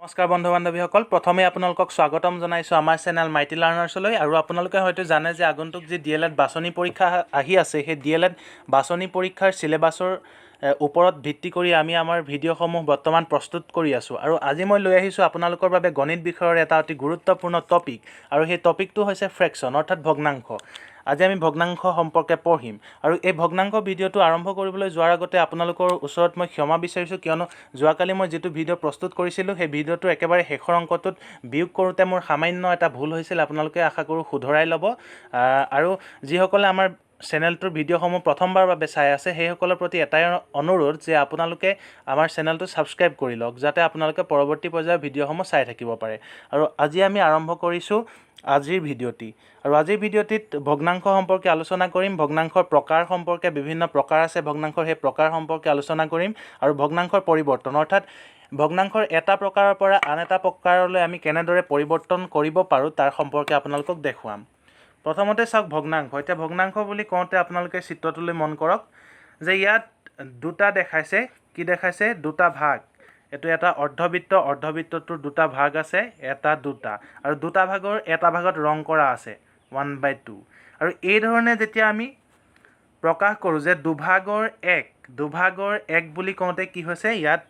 নমস্কাৰ বন্ধু বান্ধৱীসকল, প্ৰথমে আপোনালোকক স্বাগতম জনাইছোঁ আমাৰ চেনেল মাইটি লাৰ্ণাৰ্ছলৈ। আৰু আপোনালোকে হয়তো জানে যে আগন্তুক যি D.El.Ed বাছনি পৰীক্ষা আহি আছে, সেই D.El.Ed বাছনি পৰীক্ষাৰ চিলেবাছৰ ওপৰত ভিত্তি কৰি আমি আমাৰ ভিডিঅ'সমূহ বৰ্তমান প্ৰস্তুত কৰি আছোঁ। আৰু আজি মই লৈ আহিছোঁ আপোনালোকৰ বাবে গণিত বিষয়ৰ এটা অতি গুৰুত্বপূৰ্ণ টপিক, আৰু সেই টপিকটো হৈছে ফ্ৰেকশ্যন অৰ্থাৎ ভগ্নাংশ। আজি আমি ভগ্নাংশ সম্পৰ্কে পঢ়িম। আৰু এই ভগ্নাংশ ভিডিঅ'টো আৰম্ভ কৰিবলৈ যোৱাৰ আগতে আপোনালোকৰ ওচৰত মই ক্ষমা বিচাৰিছোঁ, কিয়নো যোৱাকালি মই যিটো ভিডিঅ' প্ৰস্তুত কৰিছিলোঁ সেই ভিডিঅ'টো একেবাৰে শেষৰ অংকটোত বিয়োগ কৰোঁতে মোৰ সামান্য এটা ভুল হৈছিল। আপোনালোকে আশা কৰোঁ শুধৰাই ল'ব। আৰু যিসকলে আমাৰ চেনেলটোৰ ভিডিঅ'সমূহ প্ৰথমবাৰৰ বাবে চাই আছে সেইসকলৰ প্ৰতি এটাই অনুৰোধ যে আপোনালোকে আমাৰ চেনেলটো ছাবস্ক্ৰাইব কৰি লওক, যাতে আপোনালোকে পৰৱৰ্তী পৰ্যায়ৰ ভিডিঅ'সমূহ চাই থাকিব পাৰে। আৰু আজি আমি আৰম্ভ কৰিছোঁ আজিৰ ভিডিঅ'টি। আৰু আজিৰ ভিডিঅ'টিত ভগ্নাংশ সম্পৰ্কে আলোচনা কৰিম, ভগ্নাংশৰ প্ৰকাৰ সম্পৰ্কে, বিভিন্ন প্ৰকাৰ আছে ভগ্নাংশৰ, সেই প্ৰকাৰ সম্পৰ্কে আলোচনা কৰিম। আৰু ভগ্নাংশৰ পৰিৱৰ্তন অৰ্থাৎ ভগ্নাংশৰ এটা প্ৰকাৰৰ পৰা আন এটা প্ৰকাৰলৈ আমি কেনেদৰে পৰিৱৰ্তন কৰিব পাৰোঁ তাৰ সম্পৰ্কে আপোনালোকক দেখুৱাম। প্ৰথমতে চাওক ভগ্নাংশ। এতিয়া ভগ্নাংশ বুলি কওঁতে আপোনালোকে চিত্ৰটোলৈ মন কৰক যে ইয়াত দুটা দেখাইছে। কি দেখাইছে? দুটা ভাগ। এইটো এটা অৰ্ধবৃত্ত, অৰ্ধবৃত্তটোৰ দুটা ভাগ আছে, এটা দুটা, আৰু দুটা ভাগৰ এটা ভাগত ৰং কৰা আছে 1/2। আৰু এই ধৰণে যেতিয়া আমি প্ৰকাশ কৰোঁ যে দুভাগৰ এক বুলি কওঁতে কি হৈছে, ইয়াত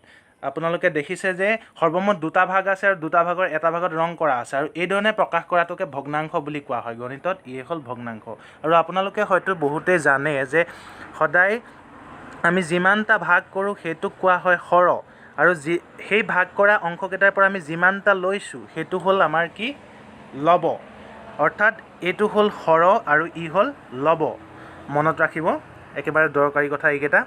আপোনালোকে দেখিছে যে সৰ্বমুঠ দুটা ভাগ আছে আৰু দুটা ভাগৰ এটা ভাগত ৰং কৰা আছে। আৰু এই ধৰণে প্ৰকাশ কৰাটোকে ভগ্নাংশ বুলি কোৱা হয় গণিতত। ই হ'ল ভগ্নাংশ। আৰু আপোনালোকে হয়তো বহুতেই জানে যে সদায় আমি যিমানটা ভাগ কৰোঁ সেইটোক কোৱা হয় হৰ, আৰু সেই ভাগ কৰা অংশকেইটাৰ পৰা আমি যিমানটা লৈছোঁ সেইটো হ'ল আমাৰ কি? লব। অৰ্থাৎ এইটো হ'ল হৰ আৰু ই হ'ল লব। মনত ৰাখিব, একেবাৰে দৰকাৰী কথা এইকেইটা।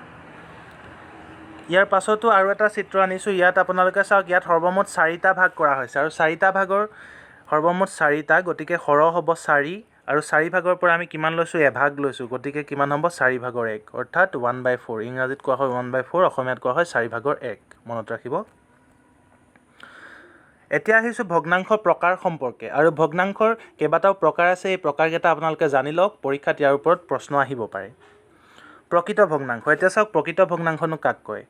ইয়াৰ পাছতো আৰু এটা চিত্ৰ আনিছোঁ। ইয়াত আপোনালোকে চাওক, ইয়াত সৰ্বমুঠ 4টা ভাগ কৰা হৈছে, আৰু 4টা ভাগৰ সৰ্বমুঠ 4টা, গতিকে হৰ হ'ব 4, আৰু 4 ভাগৰ পৰা আমি কিমান লৈছোঁ? এভাগ লৈছোঁ, গতিকে কিমান হ'ব? 4/1, অৰ্থাৎ 1/4। ইংৰাজীত কোৱা হয় 1/4, অসমীয়াত কোৱা হয় 4/1। মনত ৰাখিব। এতিয়া আহিছোঁ ভগ্নাংশৰ প্ৰকাৰ সম্পৰ্কে। আৰু ভগ্নাংশৰ কেইবাটাও প্ৰকাৰ আছে, এই প্ৰকাৰকেইটা আপোনালোকে জানি লওক, পৰীক্ষাত ইয়াৰ ওপৰত প্ৰশ্ন আহিব পাৰে। প্ৰকৃত ভগ্নাংশ। এতিয়া চাওক প্ৰকৃত ভগ্নাংশনো কাক কয়।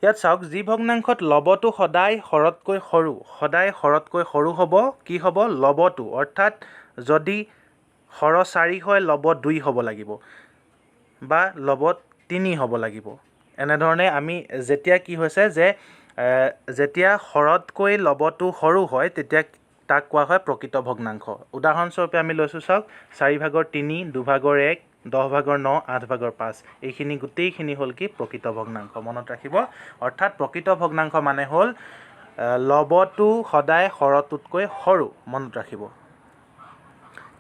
ইয়াত চাওক, যি ভগ্নাংশত লবটো সদায় হৰতকৈ সৰু হ'ব, কি হ'ব? লবটো। অৰ্থাৎ যদি হৰ 4 হয়, লব 2 হ'ব লাগিব, বা লব 3 হ'ব লাগিব। এনেধৰণে আমি যেতিয়া কি হৈছে যে যেতিয়া হৰতকৈ লবটো সৰু হয় তেতিয়া তাক কোৱা হয় প্ৰকৃত ভগ্নাংশ। উদাহৰণস্বৰূপে আমি লৈছোঁ চাওক, 4/3, 2/1, 10/9, 8/5। এইখিনি গোটেইখিনি হ'ল কি? প্ৰকৃত ভগ্নাংশ। মনত ৰাখিব। অৰ্থাৎ প্ৰকৃত ভগ্নাংশ মানে হ'ল লবটো সদায় হৰটোতকৈ সৰু। মনত ৰাখিব।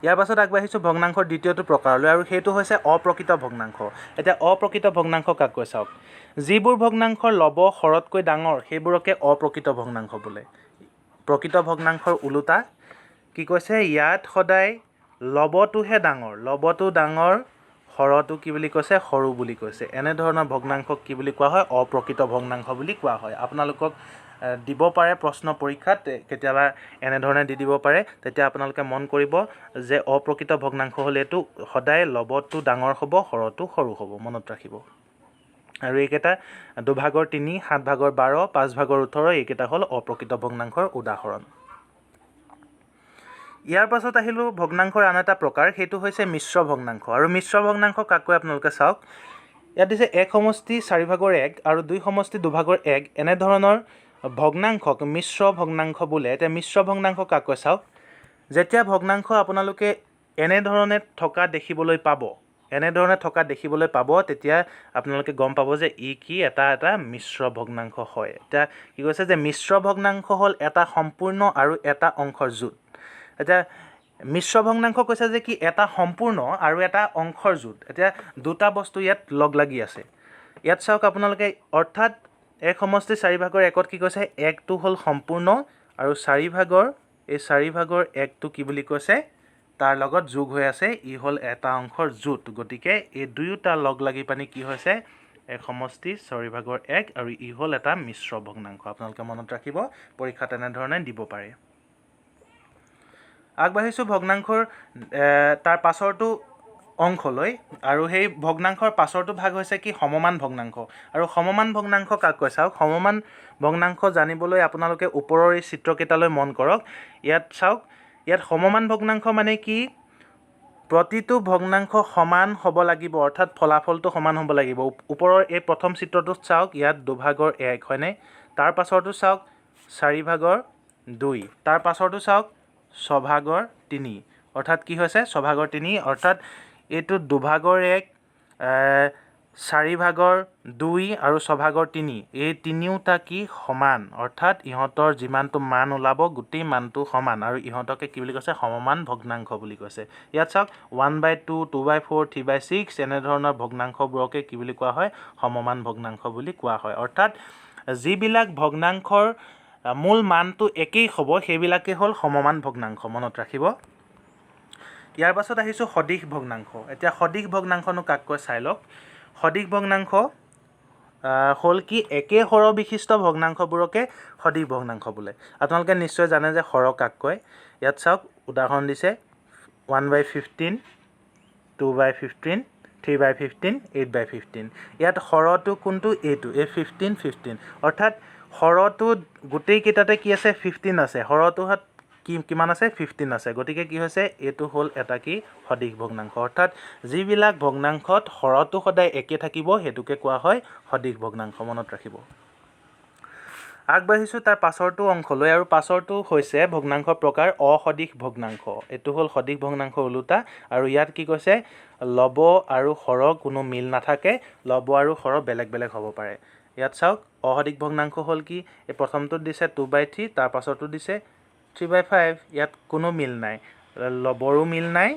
ইয়াৰ পাছত আগবাঢ়িছোঁ ভগ্নাংশৰ দ্বিতীয়টো প্ৰকাৰলৈ, আৰু সেইটো হৈছে অপ্ৰকৃত ভগ্নাংশ। এতিয়া অপ্ৰকৃত ভগ্নাংশ কাক কয় চাওক। যিবোৰ ভগ্নাংশৰ লব হৰতকৈ ডাঙৰ সেইবোৰকে অপ্ৰকৃত ভগ্নাংশ বোলে। প্ৰকৃত ভগ্নাংশৰ ওলোটা কি কৈছে? ইয়াত সদায় লবটোহে ডাঙৰ, লবটো ডাঙৰ, হৰটো কি বুলি কৈছে? সৰু বুলি কৈছে। এনেধৰণৰ ভগ্নাংশক কি বুলি কোৱা হয়? অপ্ৰকৃত ভগ্নাংশ বুলি কোৱা হয়। আপোনালোকক দিব পাৰে প্ৰশ্ন পৰীক্ষাত, কেতিয়াবা এনেধৰণে দি দিব পাৰে। তেতিয়া আপোনালোকে মন কৰিব যে অপ্ৰকৃত ভগ্নাংশ হ'লে এইটো সদায় লবটো ডাঙৰ হ'ব, হৰটো সৰু হ'ব। মনত ৰাখিব। আৰু এইকেইটা 2/3, 7/12, 5/18, এইকেইটা হ'ল অপ্ৰকৃত ভগ্নাংশৰ উদাহৰণ। ইয়াৰ পাছত আহিলোঁ ভগ্নাংশৰ আন এটা প্ৰকাৰ, সেইটো হৈছে মিশ্ৰ ভগ্নাংশ। আৰু মিশ্ৰ ভগ্নাংশ কাক কয় আপোনালোকে চাওক। ইয়াত দিছে 1/4 আৰু 2/2, এনেধৰণৰ ভগ্নাংশক মিশ্ৰ ভগ্নাংশ বোলে। এতিয়া মিশ্ৰ ভগ্নাংশ কাক কয় চাওক। যেতিয়া ভগ্নাংশ আপোনালোকে এনেধৰণে থকা দেখিবলৈ পাব, তেতিয়া আপোনালোকে গম পাব যে ই কি? এটা মিশ্ৰ ভগ্নাংশ হয়। এতিয়া কি কৈছে যে মিশ্ৰ ভগ্নাংশ হ'ল এটা সম্পূৰ্ণ আৰু এটা অংশৰ জোঁট। এতিয়া মিশ্ৰ ভগ্নাংশ কৈছে যে কি? এটা সম্পূৰ্ণ আৰু এটা অংশৰ জোঁট। এতিয়া দুটা বস্তু ইয়াত লগ লাগি আছে। ইয়াত চাওক আপোনালোকে, অৰ্থাৎ 1/4 কি কৈছে? 1টো হ'ল সম্পূৰ্ণ, আৰু 4/1টো কি বুলি কৈছে? তাৰ লগত যোগ হৈ আছে, ই হ'ল এটা অংশৰ জোঁট। গতিকে এই দুয়োটা লগ লাগি পানি কি হৈছে? 1/4, আৰু ই হ'ল এটা মিশ্ৰ ভগ্নাংশ। আপোনালোকে মনত ৰাখিব, পৰীক্ষাত এনেধৰণে দিব পাৰে। আগবাঢ়িছোঁ ভগ্নাংশৰ তাৰ পাছৰটো অংশলৈ আৰু সেই ভগ্নাংশৰ পাছৰটো ভাগ হৈছে কি সমমান ভগ্নাংশ আৰু সমমান ভগ্নাংশ কাক কয় চাওক সমমান ভগ্নাংশ জানিবলৈ আপোনালোকে ওপৰৰ এই চিত্ৰকেইটালৈ মন কৰক ইয়াত চাওক ইয়াত সমমান ভগ্নাংশ মানে কি প্ৰতিটো ভগ্নাংশ সমান হ'ব লাগিব অৰ্থাৎ ফলাফলটো সমান হ'ব লাগিব ওপৰৰ এই প্ৰথম চিত্ৰটোত চাওক ইয়াত 2 ভাগৰ 1 হয়নে তাৰ পাছৰটো চাওক 4 ভাগৰ 2 তাৰ পাছৰটো চাওক 6 ভাগৰ 3 অৰ্থাৎ কি হৈছে 6 ভাগৰ 3 অৰ্থাৎ এইটো 2 ভাগৰ 1 4 ভাগৰ 2 আৰু 6 ভাগৰ 3 এই তিনিওটা কি সমান অৰ্থাৎ ইহঁতৰ যিমানটো মান ওলাব গোটেই মানটো সমান আৰু ইহঁতকে কি বুলি কৈছে সমমান ভগ্নাংশ বুলি কৈছে ইয়াত চাওক 1/2 2/4 3/6 এনে ধৰণৰ ভগ্নাংশবোৰকে কি বুলি কোৱা হয় সমমান ভগ্নাংশ বুলি কোৱা হয় অৰ্থাৎ যিবিলাক ভগ্নাংশৰ মূল মানটো একেই হ'ব সেইবিলাকে হ'ল সমমান ভগ্নাংশ মনত ৰাখিব ইয়াৰ পাছত আহিছোঁ সদিশ ভগ্নাংশ এতিয়া সদিশ ভগ্নাংশনো কাক কয় চাই লওক সদিশ ভগ্নাংশ হ'ল কি একে হৰ বিশিষ্ট ভগ্নাংশবোৰকে সদিশ ভগ্নাংশ বোলে আপোনালোকে নিশ্চয় জানে যে হৰ কাক কয় ইয়াত চাওক উদাহৰণ দিছে 1/15 2/15 3/15 8/15 ইয়াত হৰটো কোনটো এইটো এই 15 অৰ্থাৎ হৰটো গোটেই কেইটাতে কি আছে 15 আছে হৰটোত কিমান আছে 15 আছে গতিকে কি হৈছে এইটো হ'ল এটা কি সদিশ ভগ্নাংশ অৰ্থাৎ যিবিলাক ভগ্নাংশত হৰটো সদায় একে থাকিব হেতুকে কোৱা হয় সদিশ ভগ্নাংশ মনত ৰাখিব আগবাঢ়িছোঁ তাৰ পাছৰটো অংশলৈ আৰু পাছৰটো হৈছে ভগ্নাংশ প্ৰকাৰ অসদিশ ভগ্নাংশ এইটো হ'ল সদিশ ভগ্নাংশ ওলোটা আৰু ইয়াত কি কৈছে লব আৰু হৰ কোনো মিল নাথাকে লব আৰু হৰ বেলেগ বেলেগ হ'ব পাৰে ইয়াত চাওক অসদিশ ভগ্নাংশ হ'ল কি এই প্ৰথমটোত দিছে 2/3 তাৰ পাছৰটো দিছে 3/5 ইয়াত কোনো মিল নাই লবৰো মিল নাই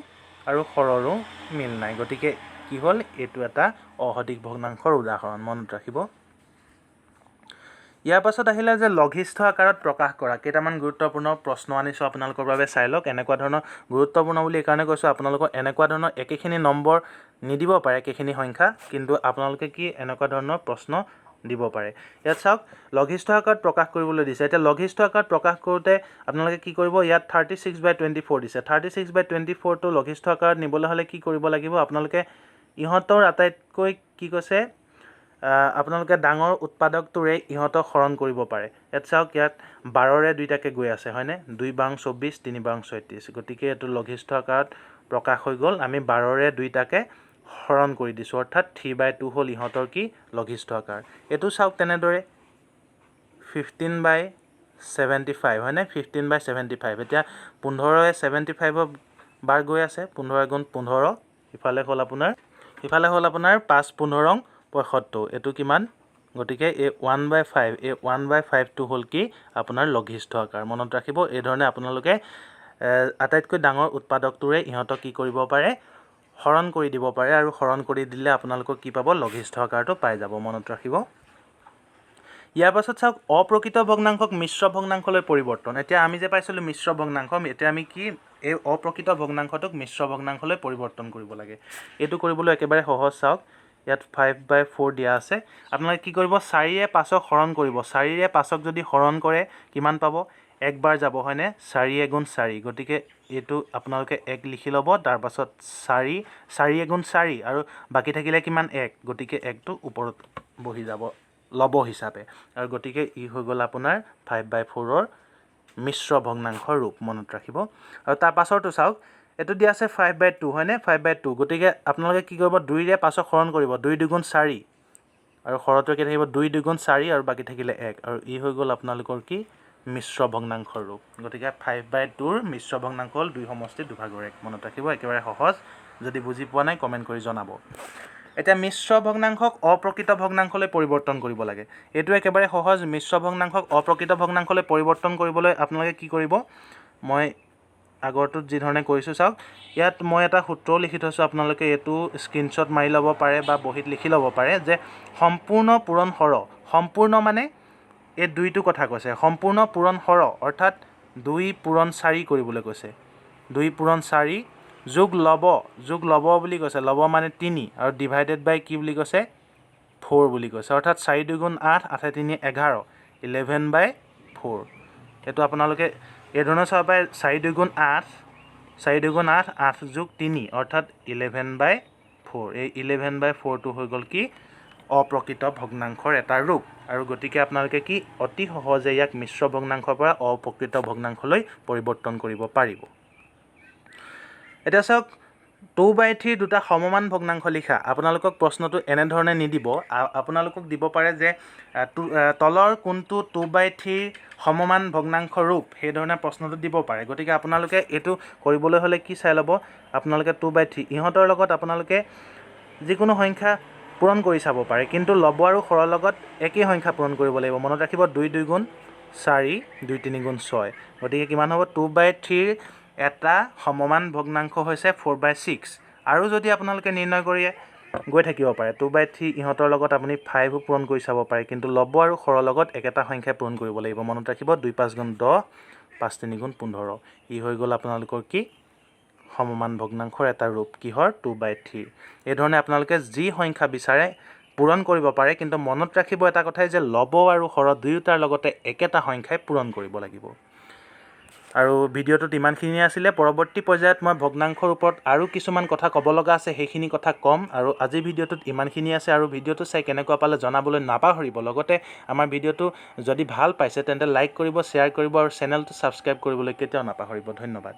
আৰু হৰৰো মিল নাই গতিকে কি হ'ল এইটো এটা অসদিশ ভগ্নাংশৰ উদাহৰণ মনত ৰাখিব ইয়াৰ পাছত আহিলে যে লঘিষ্ঠ আকাৰত প্ৰকাশ কৰা কেইটামান গুৰুত্বপূৰ্ণ প্ৰশ্ন আনিছোঁ আপোনালোকৰ বাবে চাই লওক এনেকুৱা ধৰণৰ গুৰুত্বপূৰ্ণ বুলি এইকাৰণে কৈছোঁ আপোনালোকৰ এনেকুৱা ধৰণৰ একেখিনি নম্বৰ নিদিব পাৰে একেখিনি সংখ্যা কিন্তু আপোনালোকে কি এনেকুৱা ধৰণৰ প্ৰশ্ন দিব পাৰে ইয়াত চাওক লঘিষ্ঠ আকাৰত প্ৰকাশ কৰিবলৈ দিছে এতিয়া লঘিষ্ঠ আকাৰত প্ৰকাশ কৰোঁতে আপোনালোকে কি কৰিব ইয়াত 36/24 দিছে 36/24টো লঘিষ্ঠ আকাৰত নিবলৈ হ'লে কি কৰিব লাগিব আপোনালোকে ইহঁতৰ আটাইতকৈ কি কৈছে আপোনালোকে ডাঙৰ উৎপাদকটোৰে ইহঁতক হৰণ কৰিব পাৰে ইয়াত চাওক ইয়াত 12ৰে দুইটাকে গৈ আছে হয়নে 2/24 3/36 গতিকে এইটো লঘিষ্ঠ আকাৰত প্ৰকাশ হৈ গ'ল আমি 12ৰে দুইটাকে হৰণ কৰি দিছোঁ অৰ্থাৎ 3/2 হ'ল ইহঁতৰ কি লঘিষ্ঠ আকাৰ এইটো চাওক তেনেদৰে 15/75 হয়নে 15/75 এতিয়া 15ৰে 75 বাৰ গৈ আছে 15 গুণ 15 ইফালে হ'ল আপোনাৰ 5-15 75 এইটো কিমান গতিকে এই 1/5 এই 1/5টো হ'ল কি আপোনাৰ লঘিষ্ঠ আকাৰ মনত ৰাখিব এই ধৰণে আপোনালোকে আটাইতকৈ ডাঙৰ উৎপাদকটোৰে ইহঁতক কি কৰিব পাৰে হৰণ কৰি দিব পাৰে আৰু হৰণ কৰি দিলে আপোনালোকক কি পাব লঘিষ্ঠ আকাৰটো পাই যাব মনত ৰাখিব ইয়াৰ পাছত চাওক অপ্ৰকৃত ভগ্নাংশক মিশ্ৰ ভগ্নাংশলৈ পৰিৱৰ্তন এতিয়া আমি যে পাইছিলোঁ মিশ্ৰ ভগ্নাংশ এতিয়া আমি কি এই অপ্ৰকৃত ভগ্নাংশটোক মিশ্ৰ ভগ্নাংশলৈ পৰিৱৰ্তন কৰিব লাগে এইটো কৰিবলৈ একেবাৰে সহজ চাওক ইয়াত 5/4 দিয়া আছে আপোনালোকে কি কৰিব 4ৰে 5ক হৰণ কৰিব 4ৰে 5ক যদি হৰণ কৰে কিমান পাব একবাৰ যাব হয়নে 4 গুণ 4 গতিকে এইটো আপোনালোকে 1 লিখি ল'ব তাৰ পাছত 4 গুণ 4 আৰু বাকী থাকিলে কিমান 1 গতিকে 1টো ওপৰত বহি যাব লব হিচাপে আৰু গতিকে ই হৈ গ'ল আপোনাৰ 5/4ৰ মিশ্ৰ ভগ্নাংশৰ ৰূপ মনত ৰাখিব আৰু তাৰ পাছৰটো চাওক এইটো দিয়া আছে 5/2 হয়নে 5/2 গতিকে আপোনালোকে কি কৰিব 2ৰে 5ক হৰণ কৰিব 2 2 4 আৰু হৰটো কি থাকিব 2 2 4 আৰু বাকী থাকিলে 1 আৰু ই হৈ গ'ল আপোনালোকৰ কি মিশ্ৰ ভগ্নাংশৰ ৰূপ গতিকে 5/2ৰ মিশ্ৰ ভগ্নাংশ হ'ল 2 সমষ্টি 2 ভাগৰ 1 মনত ৰাখিব একেবাৰে সহজ যদি বুজি পোৱা নাই কমেণ্ট কৰি জনাব এতিয়া মিশ্ৰ ভগ্নাংশক অপ্ৰকৃত ভগ্নাংশলৈ পৰিৱৰ্তন কৰিব লাগে এইটো একেবাৰে সহজ মিশ্ৰ ভগ্নাংশক অপ্ৰকৃত ভগ্নাংশলৈ পৰিৱৰ্তন কৰিবলৈ আপোনালোকে কি কৰিব মই আগৰটোত যি ধৰণে কৰিছোঁ চাওক ইয়াত মই এটা সূত্ৰও লিখি থৈছোঁ আপোনালোকে এইটো স্ক্ৰীনশ্বট মাৰি ল'ব পাৰে বা বহীত লিখি ল'ব পাৰে যে সম্পূৰ্ণ পূৰণ হৰ সম্পূৰ্ণ মানে এই দুইটো কথা কৈছে সম্পূৰ্ণ পূৰণ হৰ অৰ্থাৎ 2 পূৰণ 4 কৰিবলৈ কৈছে 2 পূৰণ 4 যোগ লব বুলি কৈছে লব মানে 3 আৰু ডিভাইডেড বাই কি বুলি কৈছে 4 বুলি কৈছে অৰ্থাৎ 4 2 গুণ 8 8 3 11 11/4 এইটো আপোনালোকে এই ধৰণৰ চাব পাৰে 4 2 গুণ 8 4 দুগুণ 8, 8 যোগ 3 অৰ্থাৎ 11/4। এই 11/4টো হৈ গ'ল কি অপ্ৰকৃত ভগ্নাংশৰ এটা ৰূপ আৰু গতিকে আপোনালোকে কি অতি সহজে ইয়াক মিশ্ৰ ভগ্নাংশৰ পৰা অপ্ৰকৃত ভগ্নাংশলৈ পৰিৱৰ্তন কৰিব পাৰিব। এতিয়া চাওক 2/3 দুটা সমমান ভগ্নাংশ লিখা। আপোনালোকক প্ৰশ্নটো এনেধৰণে নিদিব, আপোনালোকক দিব পাৰে যে তলৰ কোনটো 2/3 সমমান ভগ্নাংশ ৰূপ, সেইধৰণে প্ৰশ্নটো দিব পাৰে। গতিকে আপোনালোকে এইটো কৰিবলৈ হ'লে কি চাই ল'ব, আপোনালোকে 2/3 ইহঁতৰ লগত আপোনালোকে যিকোনো সংখ্যা পূৰণ কৰি চাব পাৰে, কিন্তু লব আৰু হৰৰ লগত একেই সংখ্যা পূৰণ কৰিব লাগিব। মনত ৰাখিব 2 2 4, 2 3 6। গতিকে কিমান হ'ব 2/3 এটা সমমান ভগ্নাংশ হৈছে 4/6। আৰু যদি আপোনালোকে নিৰ্ণয় কৰি গৈ থাকিব পাৰে 2/3 ইহঁতৰ লগত আপুনি 5 পূৰণ কৰি চাব পাৰে, কিন্তু লব আৰু হৰৰ লগত একেটা সংখ্যাই পূৰণ কৰিব লাগিব। মনত ৰাখিব 2 5 10, 5 3 15। ই হৈ গ'ল আপোনালোকৰ কি সমমান ভগ্নাংশৰ এটা ৰূপ কিহৰ 2/3। এই ধৰণে আপোনালোকে যি সংখ্যা বিচাৰে পূৰণ কৰিব পাৰে, কিন্তু মনত ৰাখিব এটা কথাই যে লব আৰু হৰ দুয়োটাৰ লগতে একেটা সংখ্যাই পূৰণ কৰিব লাগিব। আৰু ভিডিঅ'টোত ইমানখিনিয়ে আছিলে। পৰৱৰ্তী পৰ্যায়ত মই ভগ্নাংশৰ ওপৰত আৰু কিছুমান কথা ক'ব লগা আছে, সেইখিনি কথা ক'ম। আৰু আজিৰ ভিডিঅ'টোত ইমানখিনি আছে। আৰু ভিডিঅ'টো চাই কেনেকুৱা পালে জনাবলৈ নাপাহৰিব। লগতে আমাৰ ভিডিঅ'টো যদি ভাল পাইছে তেন্তে লাইক কৰিব, শ্বেয়াৰ কৰিব আৰু চেনেলটো ছাবস্ক্ৰাইব কৰিবলৈ কেতিয়াও নাপাহৰিব। ধন্যবাদ।